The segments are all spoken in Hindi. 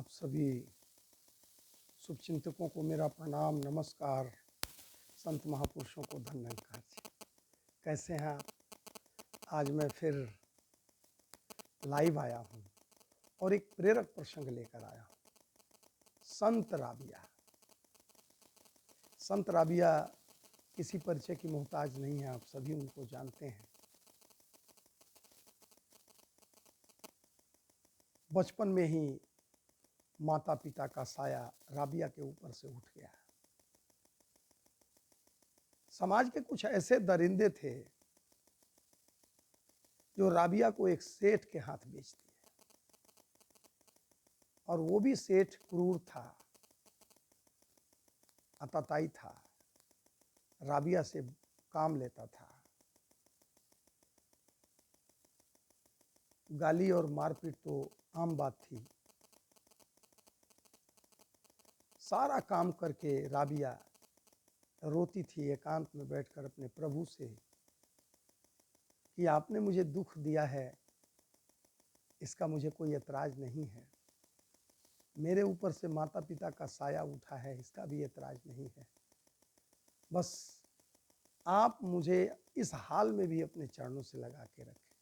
आप सभी शुभचिंतकों को मेरा प्रणाम नमस्कार। संत महापुरुषों को धन्यवाद जी। कैसे हैं आप? आज मैं फिर लाइव आया हूँ और एक प्रेरक प्रसंग लेकर आया हूँ। संत राबिया। संत राबिया किसी परिचय की मोहताज नहीं है, आप सभी उनको जानते हैं। बचपन में ही माता पिता का साया राबिया के ऊपर से उठ गया। समाज के कुछ ऐसे दरिंदे थे जो राबिया को एक सेठ के हाथ बेच दिए, और वो भी सेठ क्रूर था, आताताई था, राबिया से काम लेता था। गाली और मारपीट तो आम बात थी। सारा काम करके राबिया रोती थी एकांत में बैठकर अपने प्रभु से कि आपने मुझे दुख दिया है, इसका मुझे कोई ऐतराज नहीं है। मेरे ऊपर से माता पिता का साया उठा है, इसका भी ऐतराज नहीं है। बस आप मुझे इस हाल में भी अपने चरणों से लगा के रखें।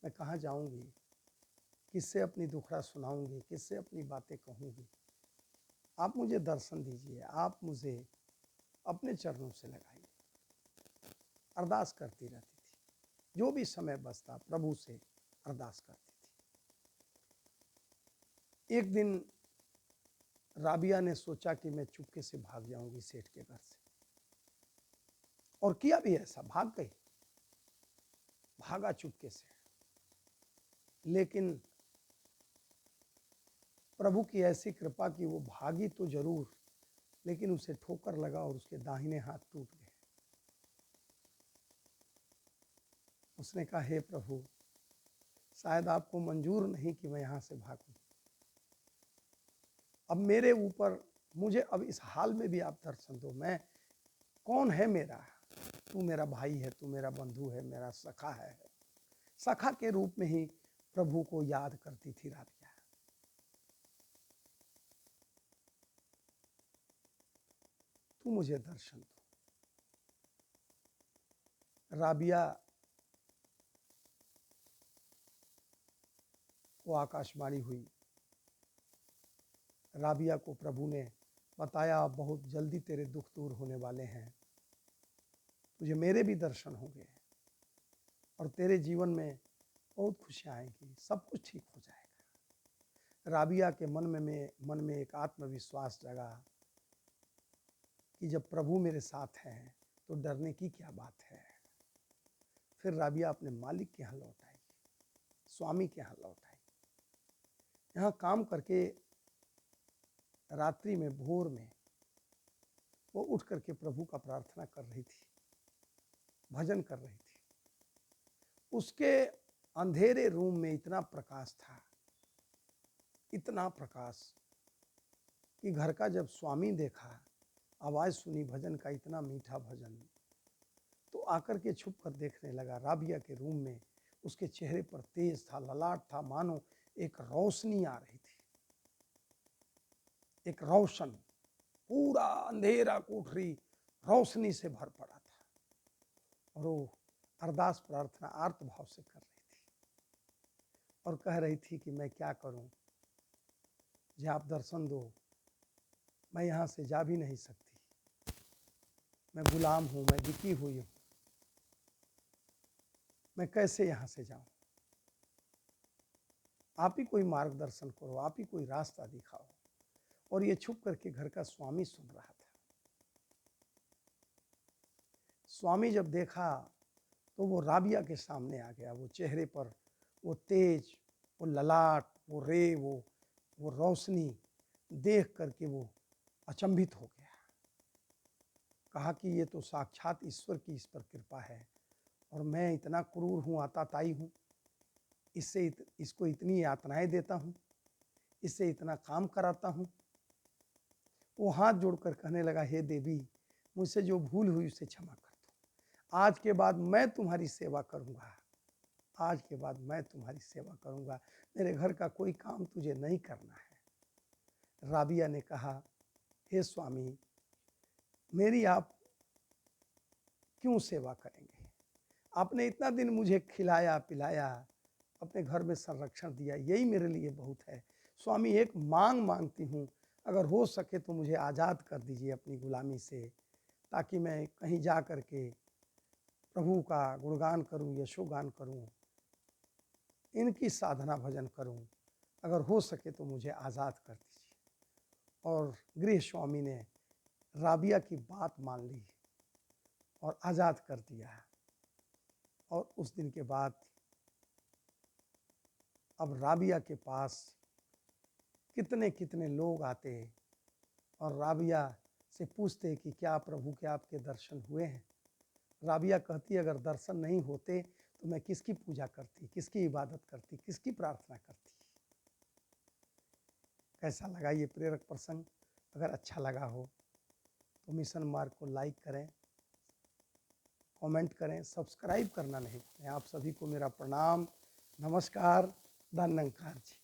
मैं कहाँ जाऊंगी, किससे अपनी दुखड़ा सुनाऊंगी, किससे अपनी बातें कहूंगी। आप मुझे दर्शन दीजिए, आप मुझे अपने चरणों से लगाइए। अरदास करती रहती थी, जो भी समय बचता प्रभु से अरदास करती थी। एक दिन राबिया ने सोचा कि मैं चुपके से भाग जाऊंगी सेठ के घर से, और किया भी ऐसा, भाग गई, भागा चुपके से। लेकिन प्रभु की ऐसी कृपा कि वो भागी तो जरूर, लेकिन उसे ठोकर लगा और उसके दाहिने हाथ टूट गए। उसने कहा, हे प्रभु, शायद आपको मंजूर नहीं कि मैं यहां से भागूं। अब मेरे ऊपर, मुझे अब इस हाल में भी आप दर्शन दो। मैं कौन है मेरा? तू मेरा भाई है, तू मेरा बंधु है, मेरा सखा है। सखा के रूप में ही प्रभु को याद करती थी राबिया। तू मुझे दर्शन दो। राबिया को आकाशवाणी हुई। राबिया को प्रभु ने बताया, बहुत जल्दी तेरे दुख दूर होने वाले हैं, तुझे मेरे भी दर्शन होंगे और तेरे जीवन में बहुत खुशियां आएंगी, सब कुछ ठीक हो जाएगा। राबिया के मन में एक आत्मविश्वास जगा कि जब प्रभु मेरे साथ हैं तो डरने की क्या बात है। फिर राबिया अपने मालिक के यहाँ लौट आई, स्वामी के यहाँ लौट आई। यहाँ काम करके रात्रि में, भोर में वो उठ करके प्रभु का प्रार्थना कर रही थी, भजन कर रही थी। उसके अंधेरे रूम में इतना प्रकाश था, इतना प्रकाश कि घर का जब स्वामी देखा, आवाज सुनी भजन का, इतना मीठा भजन, तो आकर के छुप कर देखने लगा। राबिया के रूम में उसके चेहरे पर तेज था, ललाट था, मानो एक रोशनी आ रही थी, एक रोशन। पूरा अंधेरा कोठरी रोशनी से भर पड़ा था, और वो अरदास प्रार्थना आर्त भाव से कर रही थी और कह रही थी कि मैं क्या करूं, जी आप दर्शन दो, मैं यहां से जा भी नहीं सकती, मैं गुलाम हूं, मैं बिकी हुई हूं, मैं कैसे यहां से जाऊं। आप ही कोई मार्गदर्शन करो, आप ही कोई रास्ता दिखाओ। और ये छुप करके घर का स्वामी सुन रहा था। स्वामी जब देखा तो वो राबिया के सामने आ गया। वो चेहरे पर वो तेज, वो ललाट, वो रे, वो रोशनी देख करके वो अचंभित हो गया। कहा कि ये तो साक्षात ईश्वर की इस पर कृपा है, और मैं इतना क्रूर हूँ, आताताई हूँ, इसको इतनी यातनाएं देता हूँ, इससे इतना काम कराता हूँ। वो हाथ जोड़कर कहने लगा, हे देवी, मुझसे जो भूल हुई उसे क्षमा कर दो। आज के बाद मैं तुम्हारी सेवा करूँगा, आज के बाद मैं तुम्हारी सेवा करूँगा। मेरे घर का कोई काम तुझे नहीं करना है। राबिया ने कहा, हे स्वामी, मेरी आप क्यों सेवा करेंगे? आपने इतना दिन मुझे खिलाया पिलाया, अपने घर में संरक्षण दिया, यही मेरे लिए बहुत है। स्वामी, एक मांग मांगती हूँ, अगर हो सके तो मुझे आज़ाद कर दीजिए अपनी गुलामी से, ताकि मैं कहीं जा कर के प्रभु का गुणगान करूं, यशोगान करूं, इनकी साधना भजन करूं। अगर हो सके तो मुझे आज़ाद कर दीजिए। और गृह स्वामी ने राबिया की बात मान ली और आज़ाद कर दिया। और उस दिन के बाद अब राबिया के पास कितने कितने लोग आते और राबिया से पूछते कि क्या प्रभु के आपके दर्शन हुए हैं? राबिया कहती, अगर दर्शन नहीं होते तो मैं किसकी पूजा करती, किसकी इबादत करती, किसकी प्रार्थना करती। कैसा लगा ये प्रेरक प्रसंग? अगर अच्छा लगा हो तो मिशन मार्ग को लाइक करें, कमेंट करें, सब्सक्राइब करना नहीं भूलें। आप सभी को मेरा प्रणाम, नमस्कार, धन्यवाद जी।